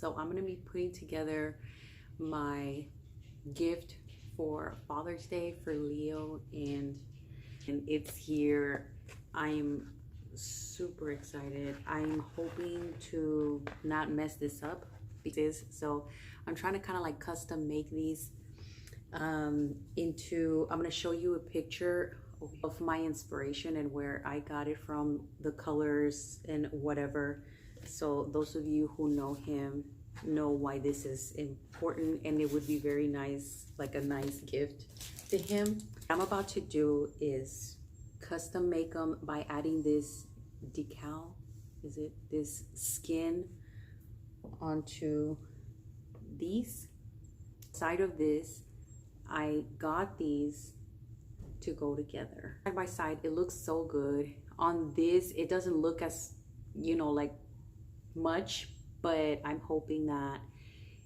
So I'm gonna be putting together my gift for Father's Day for Leo, and it's here. I'm super excited. I'm hoping to not mess this up because so I'm trying to kind of like custom make these into, I'm going to show you a picture of my inspiration and where I got it from, the colors and whatever. So those of you who know him know why this is important, and it would be very nice, like a nice gift to him. What I'm about to do is custom make them by adding this decal, is it this skin, onto these. Side of this, I got these to go together side by side. It looks so good. On this, it doesn't look as, you know, like much, but I'm hoping that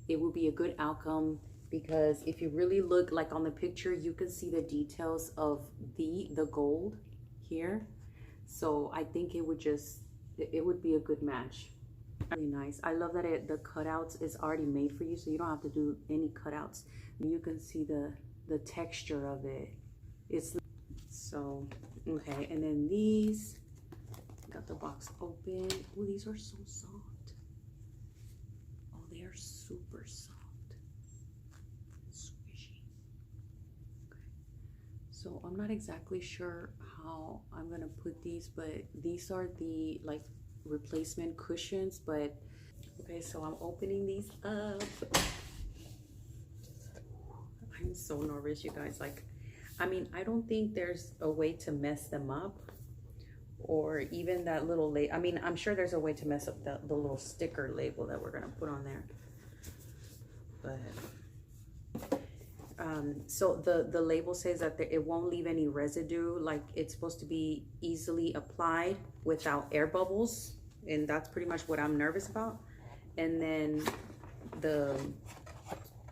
it will be a good outcome, because if you really look like on the picture, you can see the details of the gold here. So I think it would be a good match. Really nice. I love that the cutouts is already made for you, so you don't have to do any cutouts. You can see the texture of it. It's so okay. And then these, got the box open. Oh, these are so soft. Oh, they are super soft, squishy. Okay, so I'm not exactly sure how I'm gonna put these, but these are the like replacement cushions. But okay, so I'm opening these up. I'm so nervous, you guys. Like, I mean, I don't think there's a way to mess them up, or even that little label. I mean, I'm sure there's a way to mess up the little sticker label that we're gonna put on there. But so the label says that it won't leave any residue, like it's supposed to be easily applied without air bubbles, and that's pretty much what I'm nervous about. And then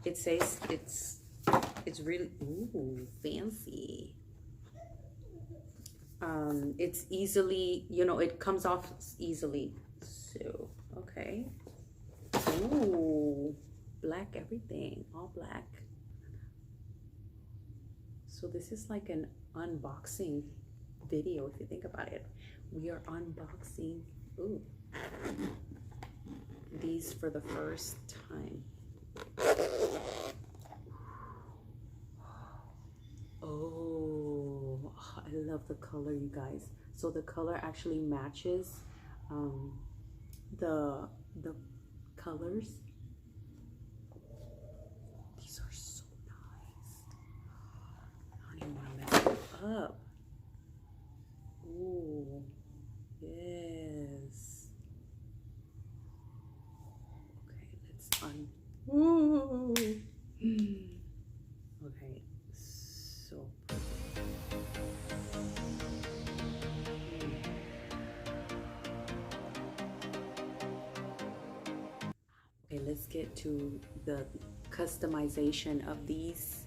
it says it's really, ooh, fancy. It's easily, you know, it comes off easily. So okay. Ooh, black everything, all black. So this is like an unboxing video, if you think about it. We are unboxing, ooh, these for the first time. Oh, I love the color, you guys. So the color actually matches the colors. These are so nice. I don't even want to mess it up. Ooh, yes. Okay, let's ooh. Okay, so okay, let's get to the customization of these.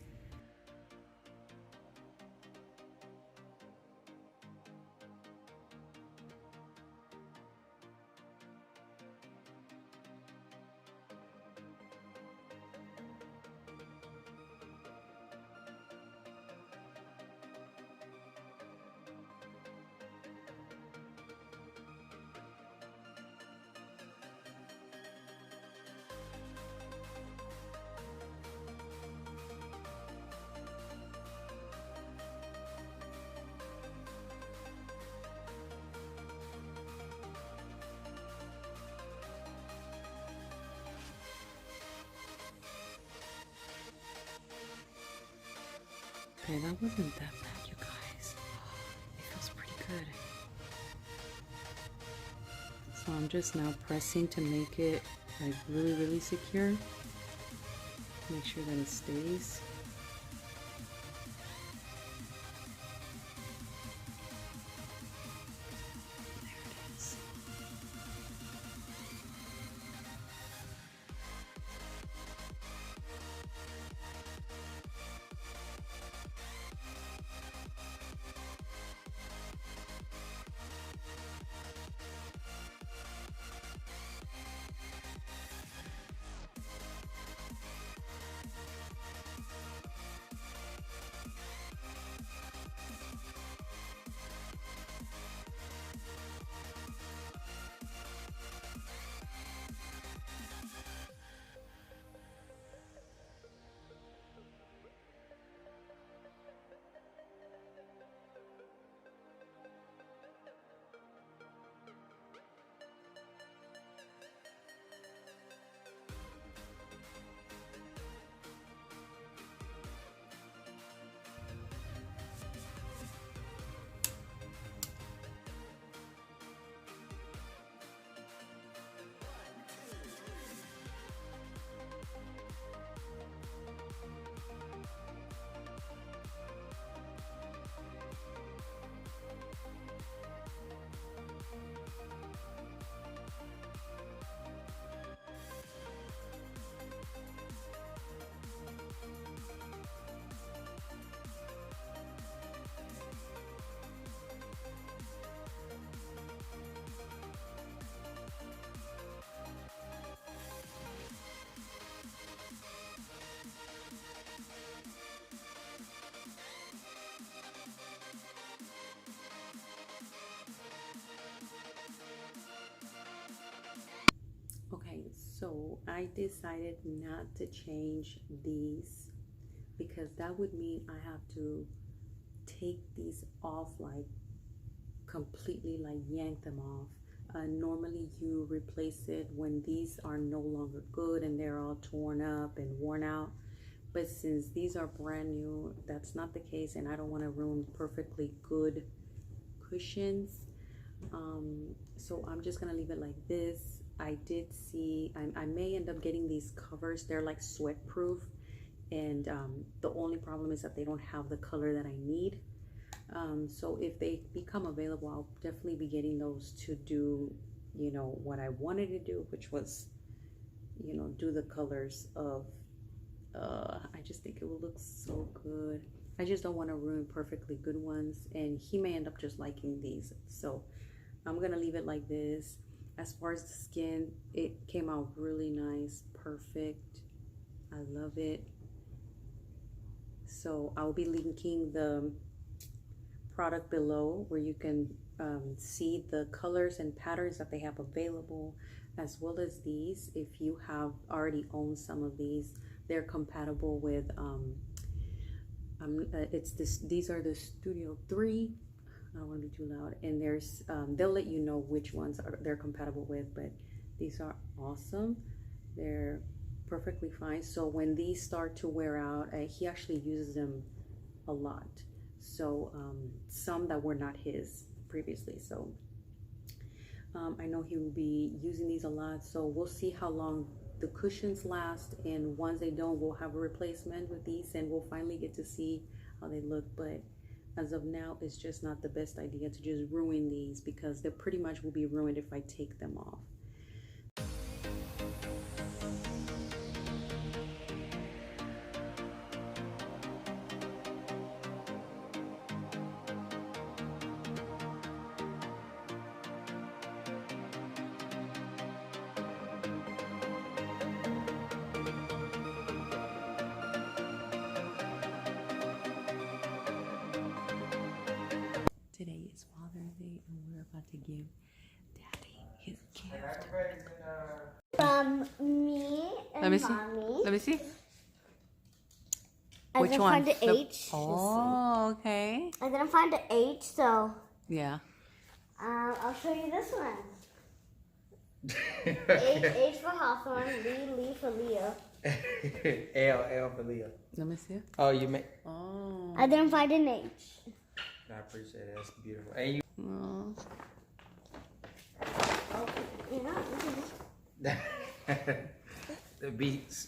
Okay, that wasn't that bad, you guys. It feels pretty good. So I'm just now pressing to make it like really, really secure. Make sure that it stays. I decided not to change these because that would mean I have to take these off, like completely, like yank them off. Normally you replace it when these are no longer good and they're all torn up and worn out. But since these are brand new, that's not the case, and I don't want to ruin perfectly good cushions. So I'm just gonna leave it like this. I did see, I may end up getting these covers. They're like sweat proof, and the only problem is that they don't have the color that I need. So if they become available, I'll definitely be getting those to do, you know, what I wanted to do, which was, you know, do the colors of, I just think it will look so good. I just don't want to ruin perfectly good ones, and he may end up just liking these. So I'm gonna leave it like this. As far as the skin, it came out really nice, perfect. I love it. So I'll be linking the product below where you can see the colors and patterns that they have available, as well as these. If you have already owned some of these, they're compatible with these are the Studio3. I don't want to be too loud, and there's they'll let you know which ones they're compatible with, but these are awesome. They're perfectly fine. So when these start to wear out, he actually uses them a lot. So some that were not his previously. So I know he will be using these a lot. So we'll see how long the cushions last, and once they don't, we'll have a replacement with these, and we'll finally get to see how they look. But as of now, it's just not the best idea to just ruin these, because they pretty much will be ruined if I take them off. Today is Father's Day, and we're about to give Daddy his gift. From me and Let me see. Mommy. Let me see. I Which didn't one? find the H. Oh, okay. I didn't find the H, so Yeah. I'll show you this one. H for Hawthorne, Lee for Leo. L for Leo. Let me see. Oh, you make. Oh. I didn't find an H. I appreciate it. That's beautiful. And you. Oh. You know, The beats.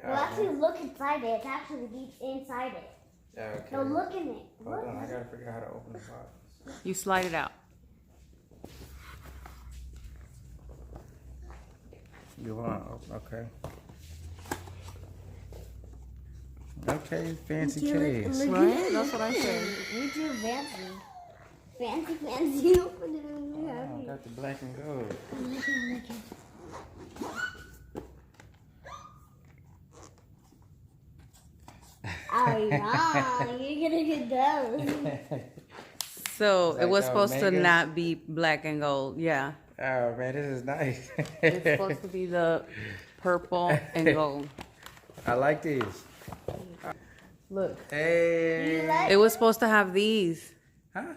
well, actually, look inside it. It's actually the beats inside it. Okay. No, look in it. Hold Look. on, I gotta figure out how to open the box. You slide it out. You want to open? Okay. Okay, fancy case. Right? That's what I said. Me too, fancy. Fancy. Open it. Oh, got the black and gold. Oh, yeah. You're gonna get down. So Like it was the supposed to Omega? not be black and gold. Yeah. Oh man, this is nice. It's supposed to be the purple and gold. I like these. Look. Hey. It was supposed to have these Huh?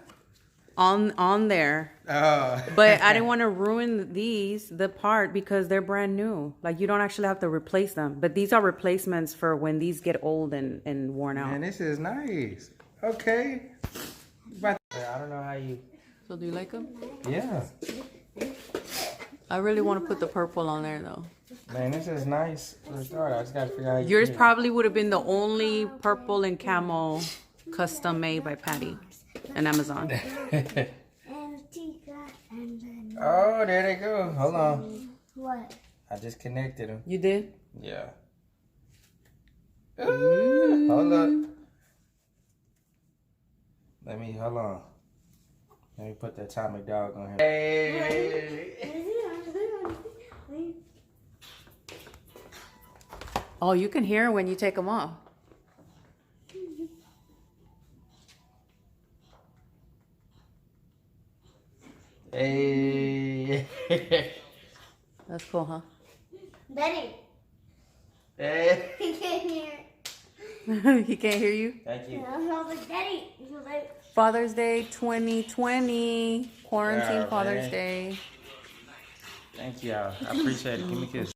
on there. Oh. But I didn't want to ruin the part, because they're brand new. Like, you don't actually have to replace them. But these are replacements for when these get old and worn out. Man, this is nice. Okay. But I don't know how you. So do you like them? Yeah. I really want to put the purple on there though. Man, this is nice for the start. I just gotta figure out how you Yours do it. probably would have been the only purple and camo custom made by Patty and Amazon. Oh, there they go. Hold on. What? I just connected them. You did? Yeah. Ooh, hold up. Hold on. Let me put the atomic dog on here. Hey. Oh, you can hear when you take them off. Hey. That's cool, huh? Daddy. Hey. He can't hear. He can't hear you. Thank you. I was like, Daddy. He was like, Father's Day 2020. Quarantine Yeah, Father's man. Day. Thank y'all. I appreciate it. Give me a kiss.